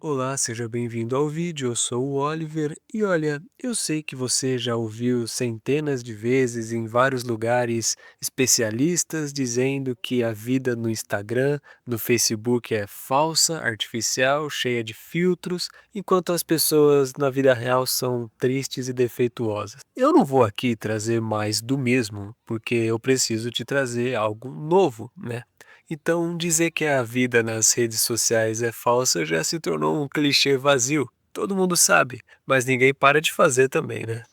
Olá, seja bem-vindo ao vídeo. Eu sou o Oliver e olha, eu sei que você já ouviu centenas de vezes em vários lugares especialistas dizendo que a vida no Instagram, no Facebook é falsa, artificial, cheia de filtros, enquanto as pessoas na vida real são tristes e defeituosas. Eu não vou aqui trazer mais do mesmo, porque eu preciso te trazer algo novo, né? Então, dizer que a vida nas redes sociais é falsa já se tornou um clichê vazio. Todo mundo sabe, mas ninguém para de fazer também, né?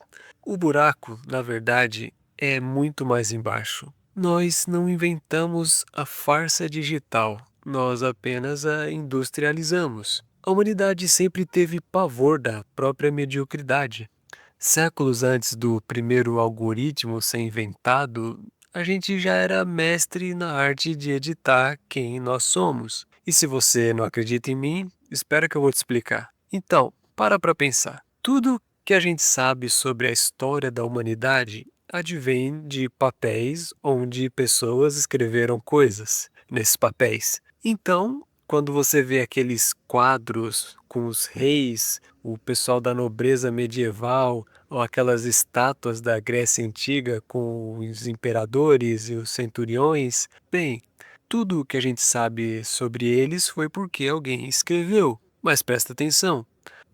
O buraco, na verdade, é muito mais embaixo. Nós não inventamos a farsa digital, nós apenas a industrializamos. A humanidade sempre teve pavor da própria mediocridade. Séculos antes do primeiro algoritmo ser inventado, a gente já era mestre na arte de editar quem nós somos. E se você não acredita em mim, espera que eu vou te explicar. Então, para pensar. Tudo que a gente sabe sobre a história da humanidade advém de papéis onde pessoas escreveram coisas nesses papéis. Então, quando você vê aqueles quadros com os reis, o pessoal da nobreza medieval, ou aquelas estátuas da Grécia Antiga com os imperadores e os centuriões, bem, tudo o que a gente sabe sobre eles foi porque alguém escreveu. Mas presta atenção,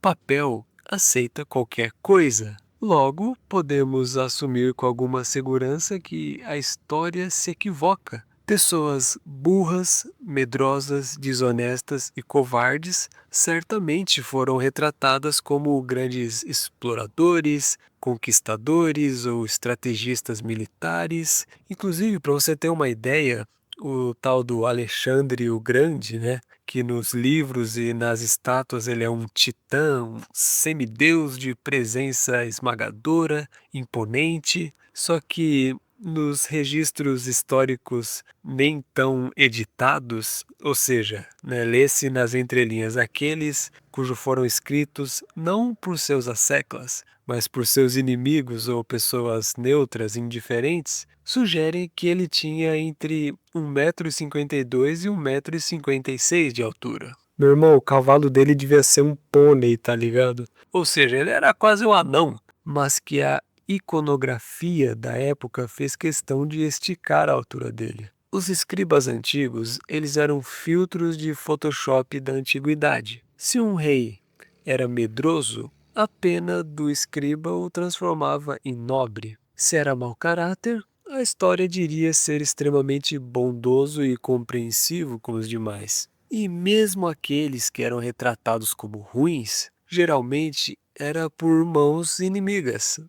papel aceita qualquer coisa. Logo, podemos assumir com alguma segurança que a história se equivoca. Pessoas burras, medrosas, desonestas e covardes certamente foram retratadas como grandes exploradores, conquistadores ou estrategistas militares. Inclusive, para você ter uma ideia, o tal do Alexandre o Grande, né? Que nos livros e nas estátuas ele é um titã, um semideus de presença esmagadora, imponente, só que nos registros históricos nem tão editados, ou seja, né, lê-se nas entrelinhas aqueles cujos foram escritos não por seus asseclas, mas por seus inimigos ou pessoas neutras, indiferentes, sugerem que ele tinha entre 1,52 m e 1,56 m de altura. Meu irmão, o cavalo dele devia ser um pônei, tá ligado? Ou seja, ele era quase um anão, mas que a iconografia da época fez questão de esticar a altura dele. Os escribas antigos, eles eram filtros de Photoshop da antiguidade. Se um rei era medroso, a pena do escriba o transformava em nobre. Se era mau caráter, a história diria ser extremamente bondoso e compreensivo com os demais. E mesmo aqueles que eram retratados como ruins, geralmente era por mãos inimigas.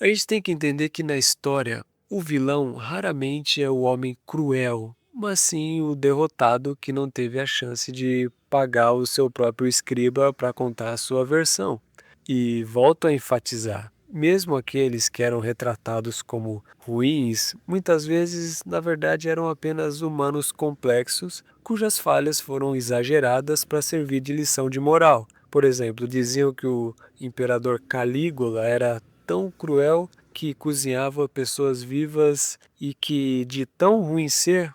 A gente tem que entender que na história, o vilão raramente é o homem cruel, mas sim o derrotado que não teve a chance de pagar o seu próprio escriba para contar a sua versão. E volto a enfatizar, mesmo aqueles que eram retratados como ruins, muitas vezes, na verdade, eram apenas humanos complexos cujas falhas foram exageradas para servir de lição de moral. Por exemplo, diziam que o imperador Calígula era tão cruel que cozinhava pessoas vivas e que, de tão ruim ser,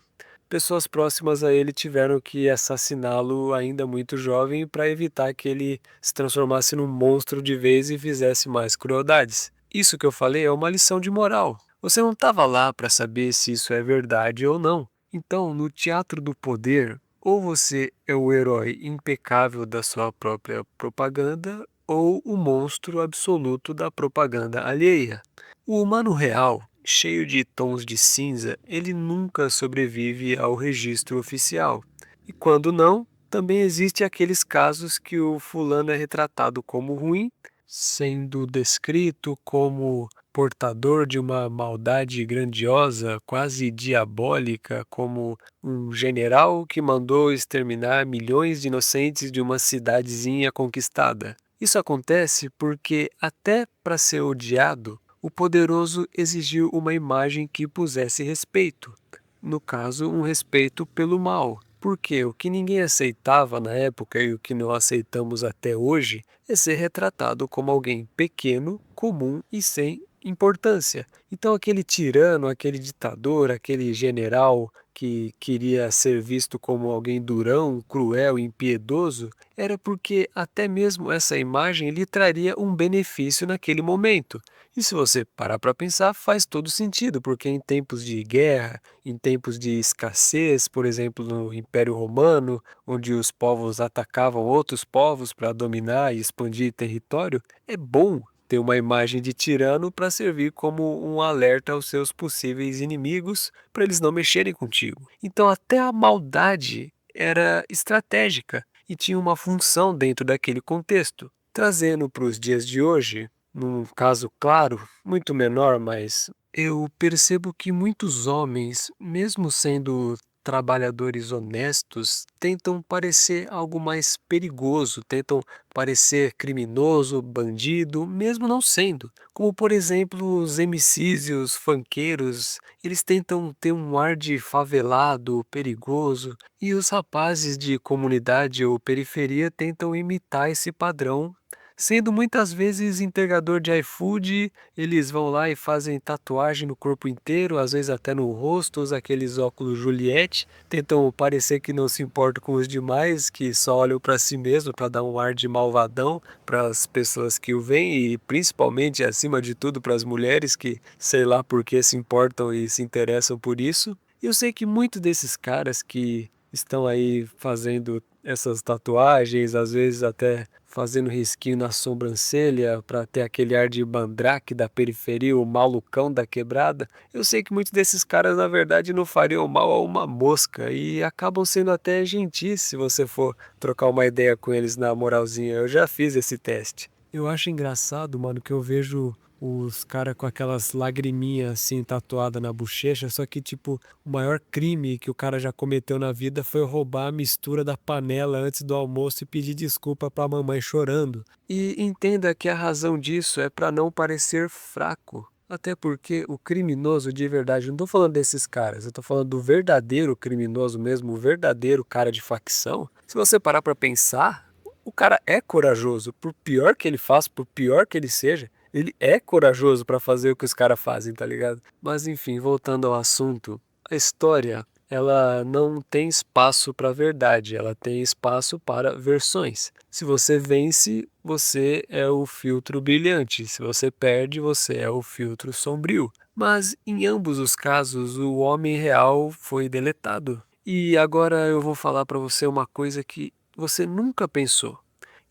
pessoas próximas a ele tiveram que assassiná-lo ainda muito jovem para evitar que ele se transformasse num monstro de vez e fizesse mais crueldades. Isso que eu falei é uma lição de moral. Você não estava lá para saber se isso é verdade ou não. Então, no teatro do poder, ou você é o herói impecável da sua própria propaganda, ou o monstro absoluto da propaganda alheia. O humano real, cheio de tons de cinza, ele nunca sobrevive ao registro oficial. E quando não, também existe aqueles casos que o fulano é retratado como ruim, sendo descrito como portador de uma maldade grandiosa, quase diabólica, como um general que mandou exterminar milhões de inocentes de uma cidadezinha conquistada. Isso acontece porque, até para ser odiado, o poderoso exigiu uma imagem que pusesse respeito. No caso, um respeito pelo mal. Porque o que ninguém aceitava na época e o que não aceitamos até hoje é ser retratado como alguém pequeno, comum e sem importância. Então, aquele tirano, aquele ditador, aquele general que queria ser visto como alguém durão, cruel, impiedoso, era porque até mesmo essa imagem lhe traria um benefício naquele momento. E se você parar para pensar, faz todo sentido, porque em tempos de guerra, em tempos de escassez, por exemplo, no Império Romano, onde os povos atacavam outros povos para dominar e expandir território, é bom ter uma imagem de tirano para servir como um alerta aos seus possíveis inimigos para eles não mexerem contigo. Então, até a maldade era estratégica e tinha uma função dentro daquele contexto. Trazendo para os dias de hoje, num caso claro, muito menor, mas eu percebo que muitos homens, mesmo sendo trabalhadores honestos, tentam parecer algo mais perigoso, tentam parecer criminoso, bandido, mesmo não sendo. Como, por exemplo, os MCs e os funkeiros, eles tentam ter um ar de favelado, perigoso, e os rapazes de comunidade ou periferia tentam imitar esse padrão. Sendo muitas vezes entregador de iFood, eles vão lá e fazem tatuagem no corpo inteiro, às vezes até no rosto, usam aqueles óculos Juliette, tentam parecer que não se importam com os demais, que só olham para si mesmo para dar um ar de malvadão para as pessoas que o veem e principalmente, acima de tudo, para as mulheres que sei lá por que se importam e se interessam por isso. E eu sei que muitos desses caras que estão aí fazendo essas tatuagens, às vezes até fazendo risquinho na sobrancelha para ter aquele ar de mandrake da periferia, o malucão da quebrada. Eu sei que muitos desses caras, na verdade, não fariam mal a uma mosca e acabam sendo até gentis se você for trocar uma ideia com eles na moralzinha. Eu já fiz esse teste. Eu acho engraçado, mano, que eu vejo os caras com aquelas lagriminhas assim tatuadas na bochecha, só que tipo, o maior crime que o cara já cometeu na vida foi roubar a mistura da panela antes do almoço e pedir desculpa pra mamãe chorando. E entenda que a razão disso é pra não parecer fraco. Até porque o criminoso de verdade, eu não tô falando desses caras, eu tô falando do verdadeiro criminoso mesmo, o verdadeiro cara de facção. Se você parar pra pensar, o cara é corajoso, por pior que ele faça, por pior que ele seja, ele é corajoso pra fazer o que os caras fazem, tá ligado? Mas enfim, voltando ao assunto, a história, ela não tem espaço para verdade, ela tem espaço para versões. Se você vence, você é o filtro brilhante, se você perde, você é o filtro sombrio. Mas em ambos os casos, o homem real foi deletado. E agora eu vou falar para você uma coisa que você nunca pensou.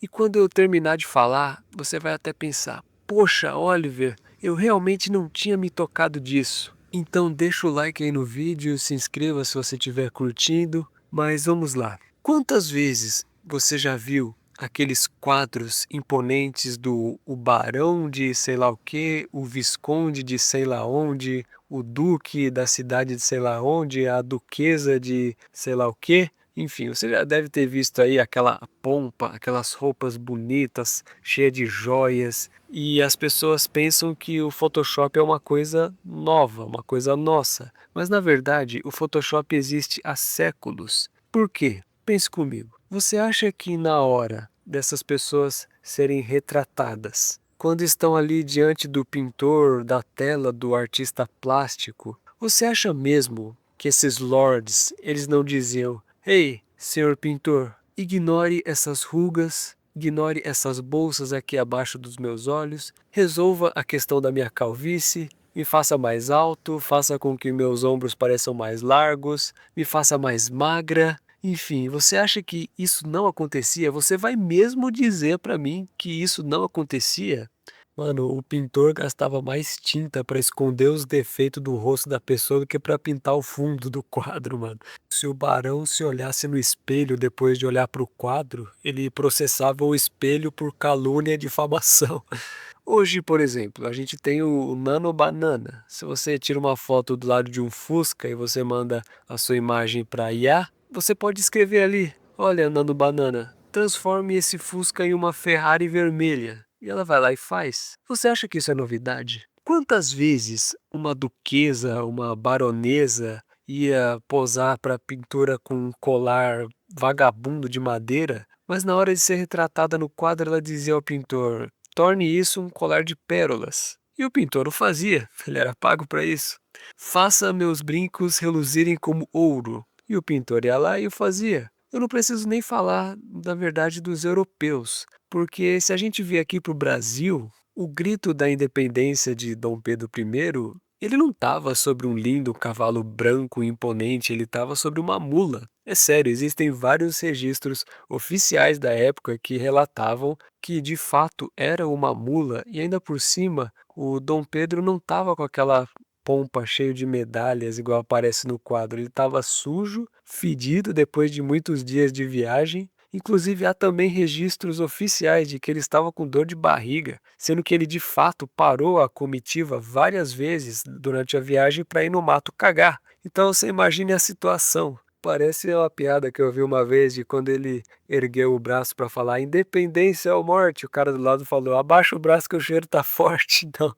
E quando eu terminar de falar, você vai até pensar: poxa, Oliver, eu realmente não tinha me tocado disso. Então deixa o like aí no vídeo, se inscreva se você estiver curtindo. Mas vamos lá. Quantas vezes você já viu aqueles quadros imponentes do o barão de sei lá o que, o visconde de sei lá onde, o duque da cidade de sei lá onde, a duquesa de sei lá o que? Enfim, você já deve ter visto aí aquela pompa, aquelas roupas bonitas, cheias de joias, e as pessoas pensam que o Photoshop é uma coisa nova, uma coisa nossa. Mas na verdade, o Photoshop existe há séculos. Por quê? Pense comigo. Você acha que na hora dessas pessoas serem retratadas, quando estão ali diante do pintor, da tela, do artista plástico, você acha mesmo que esses lords, eles não diziam: ei, senhor pintor, ignore essas rugas, ignore essas bolsas aqui abaixo dos meus olhos, resolva a questão da minha calvície, me faça mais alto, faça com que meus ombros pareçam mais largos, me faça mais magra. Enfim, você acha que isso não acontecia? Você vai mesmo dizer para mim que isso não acontecia? Mano, o pintor gastava mais tinta para esconder os defeitos do rosto da pessoa do que para pintar o fundo do quadro, mano. Se o barão se olhasse no espelho depois de olhar para o quadro, ele processava o espelho por calúnia e difamação. Hoje, por exemplo, a gente tem o Nano Banana. Se você tira uma foto do lado de um Fusca e você manda a sua imagem para IA, você pode escrever ali: olha, Nano Banana, transforme esse Fusca em uma Ferrari vermelha. E ela vai lá e faz. Você acha que isso é novidade? Quantas vezes uma duquesa, uma baronesa ia posar para pintura com um colar vagabundo de madeira, mas na hora de ser retratada no quadro ela dizia ao pintor: torne isso um colar de pérolas. E o pintor o fazia, ele era pago para isso. Faça meus brincos reluzirem como ouro. E o pintor ia lá e o fazia. Eu não preciso nem falar, da verdade, dos europeus, porque se a gente vier aqui para o Brasil, o grito da independência de Dom Pedro I, ele não estava sobre um lindo cavalo branco imponente, ele estava sobre uma mula. É sério, existem vários registros oficiais da época que relatavam que de fato era uma mula e ainda por cima o Dom Pedro não estava com aquela pompa cheio de medalhas igual aparece no quadro. Ele estava sujo, fedido depois de muitos dias de viagem. Inclusive há também registros oficiais de que ele estava com dor de barriga, sendo que ele de fato parou a comitiva várias vezes durante a viagem para ir no mato cagar. Então você imagine a situação. Parece uma piada que eu vi uma vez de quando ele ergueu o braço para falar independência ou morte. O cara do lado falou: abaixa o braço que o cheiro tá forte. Então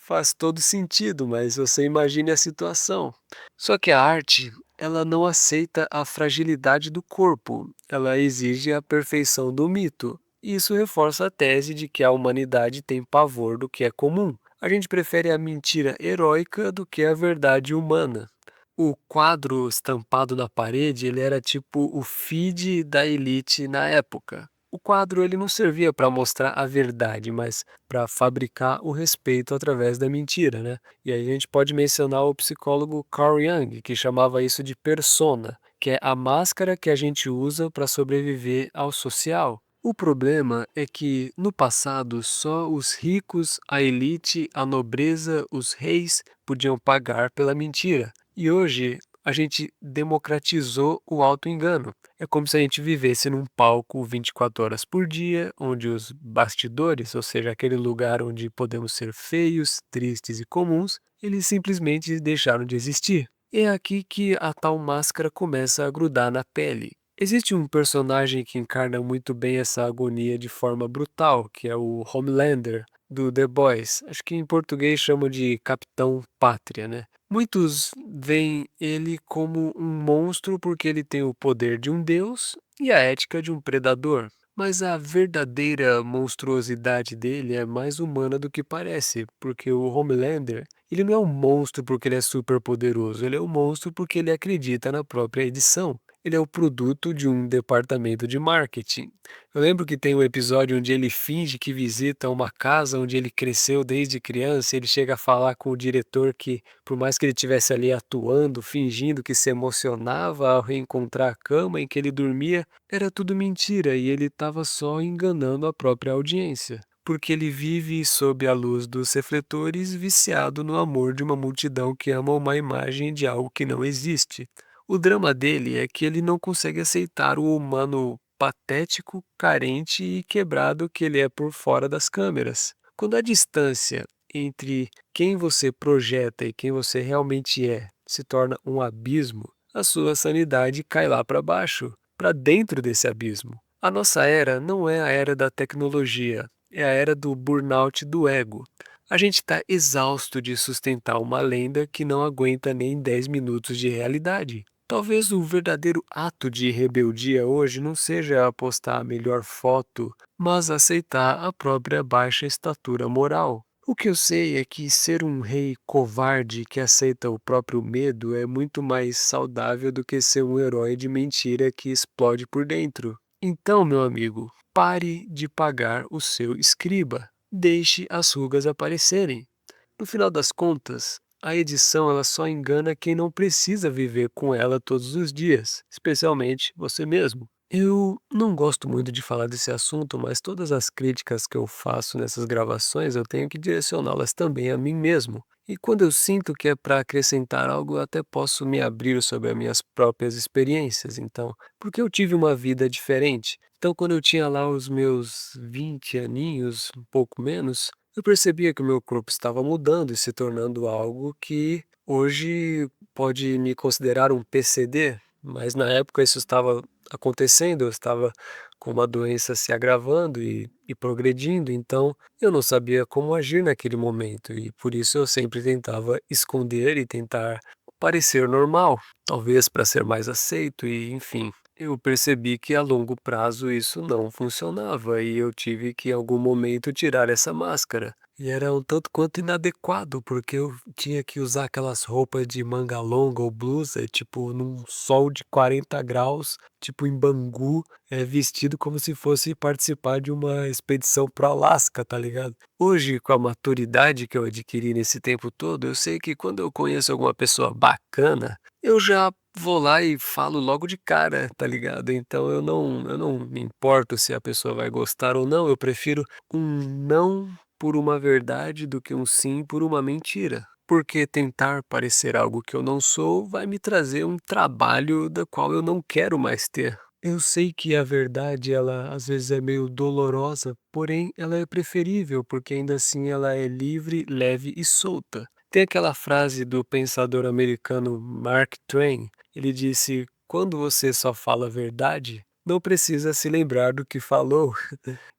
faz todo sentido, mas você imagine a situação. Só que a arte, ela não aceita a fragilidade do corpo, ela exige a perfeição do mito. Isso reforça a tese de que a humanidade tem pavor do que é comum. A gente prefere a mentira heróica do que a verdade humana. O quadro estampado na parede, ele era tipo o feed da elite na época. O quadro ele não servia para mostrar a verdade, mas para fabricar o respeito através da mentira, né? E aí a gente pode mencionar o psicólogo Carl Jung, que chamava isso de persona, que é a máscara que a gente usa para sobreviver ao social. O problema é que no passado só os ricos, a elite, a nobreza, os reis podiam pagar pela mentira. E hoje a gente democratizou o auto-engano. É como se a gente vivesse num palco 24 horas por dia, onde os bastidores, ou seja, aquele lugar onde podemos ser feios, tristes e comuns, eles simplesmente deixaram de existir. É aqui que a tal máscara começa a grudar na pele. Existe um personagem que encarna muito bem essa agonia de forma brutal, que é o Homelander, do The Boys. Acho que em português chamam de Capitão Pátria, né? Muitos veem ele como um monstro porque ele tem o poder de um deus e a ética de um predador. Mas a verdadeira monstruosidade dele é mais humana do que parece, porque o Homelander, ele não é um monstro porque ele é super poderoso, ele é um monstro porque ele acredita na própria edição. Ele é o produto de um departamento de marketing. Eu lembro que tem um episódio onde ele finge que visita uma casa onde ele cresceu desde criança, e ele chega a falar com o diretor que, por mais que ele estivesse ali atuando, fingindo que se emocionava ao reencontrar a cama em que ele dormia, era tudo mentira e ele estava só enganando a própria audiência. Porque ele vive sob a luz dos refletores, viciado no amor de uma multidão que ama uma imagem de algo que não existe. O drama dele é que ele não consegue aceitar o humano patético, carente e quebrado que ele é por fora das câmeras. Quando a distância entre quem você projeta e quem você realmente é se torna um abismo, a sua sanidade cai lá para baixo, para dentro desse abismo. A nossa era não é a era da tecnologia, é a era do burnout do ego. A gente está exausto de sustentar uma lenda que não aguenta nem 10 minutos de realidade. Talvez o verdadeiro ato de rebeldia hoje não seja postar a melhor foto, mas aceitar a própria baixa estatura moral. O que eu sei é que ser um rei covarde que aceita o próprio medo é muito mais saudável do que ser um herói de mentira que explode por dentro. Então, meu amigo, pare de pagar o seu escriba. Deixe as rugas aparecerem. No final das contas, a edição ela só engana quem não precisa viver com ela todos os dias, especialmente você mesmo. Eu não gosto muito de falar desse assunto, mas todas as críticas que eu faço nessas gravações eu tenho que direcioná-las também a mim mesmo. E quando eu sinto que é para acrescentar algo, eu até posso me abrir sobre as minhas próprias experiências, então, porque eu tive uma vida diferente. Então, quando eu tinha lá os meus 20 aninhos, um pouco menos, eu percebia que o meu corpo estava mudando e se tornando algo que hoje pode me considerar um PCD, mas na época isso estava acontecendo, eu estava com uma doença se agravando e progredindo, então eu não sabia como agir naquele momento e por isso eu sempre tentava esconder e tentar parecer normal, talvez para ser mais aceito e enfim. Eu percebi que a longo prazo isso não funcionava e eu tive que em algum momento tirar essa máscara. E era um tanto quanto inadequado, porque eu tinha que usar aquelas roupas de manga longa ou blusa, tipo, num sol de 40 graus, tipo em Bangu, vestido como se fosse participar de uma expedição pro Alasca, tá ligado? Hoje, com a maturidade que eu adquiri nesse tempo todo, eu sei que quando eu conheço alguma pessoa bacana, eu já vou lá e falo logo de cara, tá ligado? Então eu não me importo se a pessoa vai gostar ou não, eu prefiro um não por uma verdade do que um sim por uma mentira. Porque tentar parecer algo que eu não sou vai me trazer um trabalho da qual eu não quero mais ter. Eu sei que a verdade, ela às vezes é meio dolorosa, porém ela é preferível, porque ainda assim ela é livre, leve e solta. Tem aquela frase do pensador americano Mark Twain. Ele disse: quando você só fala a verdade, não precisa se lembrar do que falou.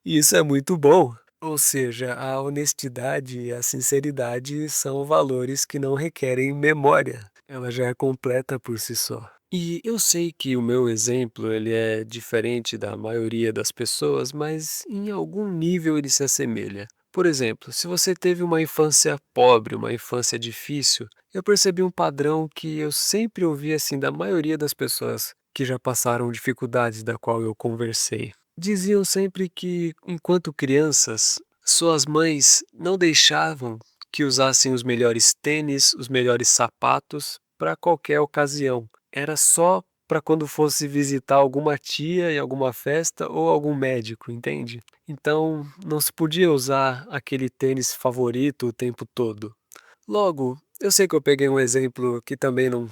E isso é muito bom. Ou seja, a honestidade e a sinceridade são valores que não requerem memória. Ela já é completa por si só. E eu sei que o meu exemplo ele é diferente da maioria das pessoas, mas em algum nível ele se assemelha. Por exemplo, se você teve uma infância pobre, uma infância difícil, eu percebi um padrão que eu sempre ouvi assim da maioria das pessoas que já passaram dificuldades da qual eu conversei. Diziam sempre que, enquanto crianças, suas mães não deixavam que usassem os melhores tênis, os melhores sapatos para qualquer ocasião. Era só para quando fosse visitar alguma tia em alguma festa ou algum médico, entende? Então, não se podia usar aquele tênis favorito o tempo todo. Logo, eu sei que eu peguei um exemplo que também não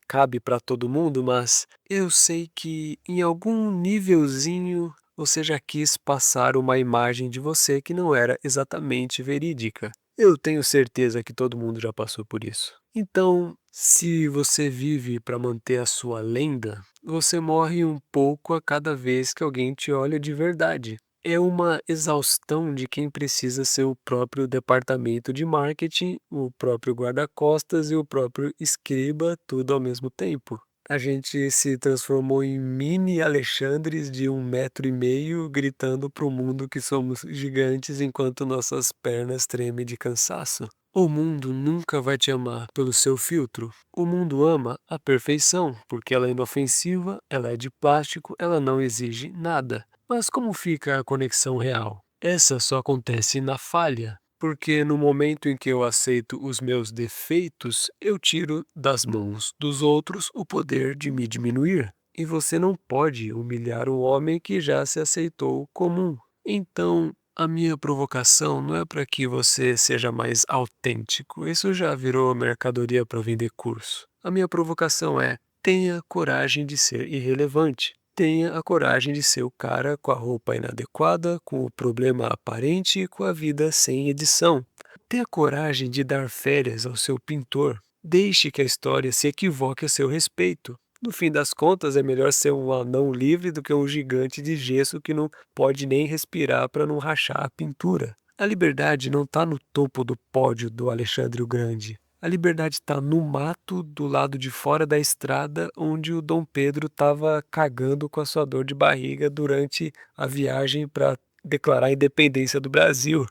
cabe para todo mundo, mas eu sei que em algum nívelzinho você já quis passar uma imagem de você que não era exatamente verídica. Eu tenho certeza que todo mundo já passou por isso. Então, se você vive para manter a sua lenda, você morre um pouco a cada vez que alguém te olha de verdade. É uma exaustão de quem precisa ser o próprio departamento de marketing, o próprio guarda-costas e o próprio escriba, tudo ao mesmo tempo. A gente se transformou em mini Alexandres de 1,5 m gritando para o mundo que somos gigantes enquanto nossas pernas tremem de cansaço. O mundo nunca vai te amar pelo seu filtro. O mundo ama a perfeição, porque ela é inofensiva, ela é de plástico, ela não exige nada. Mas como fica a conexão real? Essa só acontece na falha, porque no momento em que eu aceito os meus defeitos, eu tiro das mãos dos outros o poder de me diminuir. E você não pode humilhar um homem que já se aceitou comum. Então, a minha provocação não é para que você seja mais autêntico, isso já virou mercadoria para vender curso. A minha provocação é: tenha coragem de ser irrelevante. Tenha a coragem de ser o cara com a roupa inadequada, com o problema aparente e com a vida sem edição. Tenha coragem de dar férias ao seu pintor. Deixe que a história se equivoque a seu respeito. No fim das contas, é melhor ser um anão livre do que um gigante de gesso que não pode nem respirar para não rachar a pintura. A liberdade não está no topo do pódio do Alexandre o Grande. A liberdade está no mato do lado de fora da estrada onde o Dom Pedro estava cagando com a sua dor de barriga durante a viagem para declarar a independência do Brasil.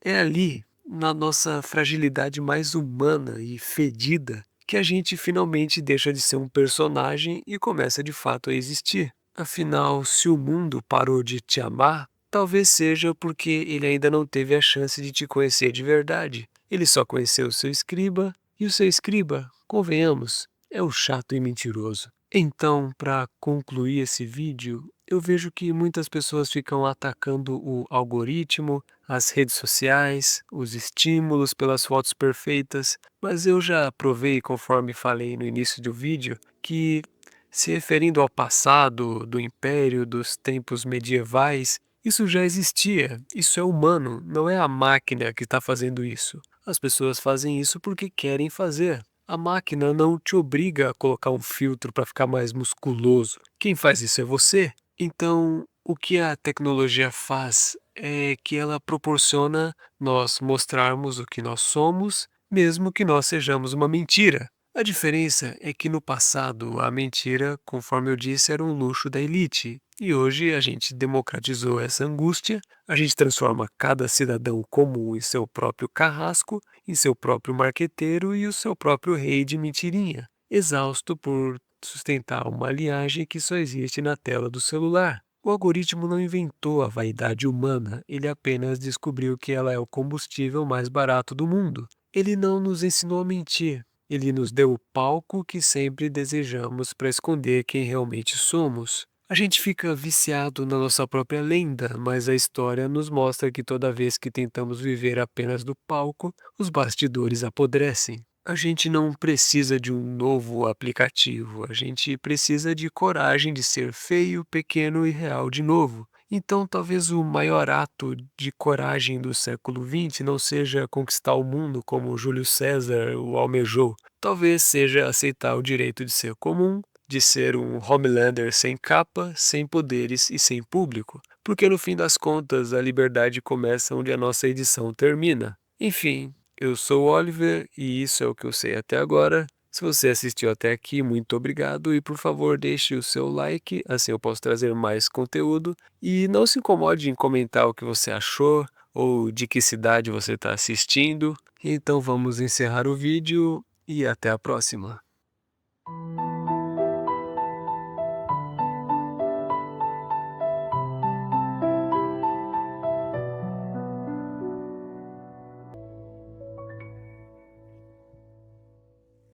É ali, na nossa fragilidade mais humana e fedida, que a gente finalmente deixa de ser um personagem e começa de fato a existir. Afinal, se o mundo parou de te amar, talvez seja porque ele ainda não teve a chance de te conhecer de verdade. Ele só conheceu o seu escriba, e o seu escriba, convenhamos, é o chato e mentiroso. Então, para concluir esse vídeo, eu vejo que muitas pessoas ficam atacando o algoritmo, as redes sociais, os estímulos pelas fotos perfeitas, mas eu já provei, conforme falei no início do vídeo, que se referindo ao passado, do império, dos tempos medievais, isso já existia, isso é humano, não é a máquina que está fazendo isso. As pessoas fazem isso porque querem fazer. A máquina não te obriga a colocar um filtro para ficar mais musculoso. Quem faz isso é você. Então, o que a tecnologia faz é que ela proporciona nós mostrarmos o que nós somos, mesmo que nós sejamos uma mentira. A diferença é que no passado a mentira, conforme eu disse, era um luxo da elite. E hoje a gente democratizou essa angústia, a gente transforma cada cidadão comum em seu próprio carrasco, em seu próprio marqueteiro e o seu próprio rei de mentirinha, exausto por sustentar uma linhagem que só existe na tela do celular. O algoritmo não inventou a vaidade humana, ele apenas descobriu que ela é o combustível mais barato do mundo. Ele não nos ensinou a mentir. Ele nos deu o palco que sempre desejamos para esconder quem realmente somos. A gente fica viciado na nossa própria lenda, mas a história nos mostra que toda vez que tentamos viver apenas do palco, os bastidores apodrecem. A gente não precisa de um novo aplicativo, a gente precisa de coragem de ser feio, pequeno e real de novo. Então, talvez o maior ato de coragem do século XX não seja conquistar o mundo como Júlio César o almejou. Talvez seja aceitar o direito de ser comum, de ser um Homelander sem capa, sem poderes e sem público. Porque no fim das contas, a liberdade começa onde a nossa edição termina. Enfim, eu sou o Oliver e isso é o que eu sei até agora. Se você assistiu até aqui, muito obrigado e por favor deixe o seu like, assim eu posso trazer mais conteúdo. E não se incomode em comentar o que você achou ou de que cidade você está assistindo. Então vamos encerrar o vídeo e até a próxima.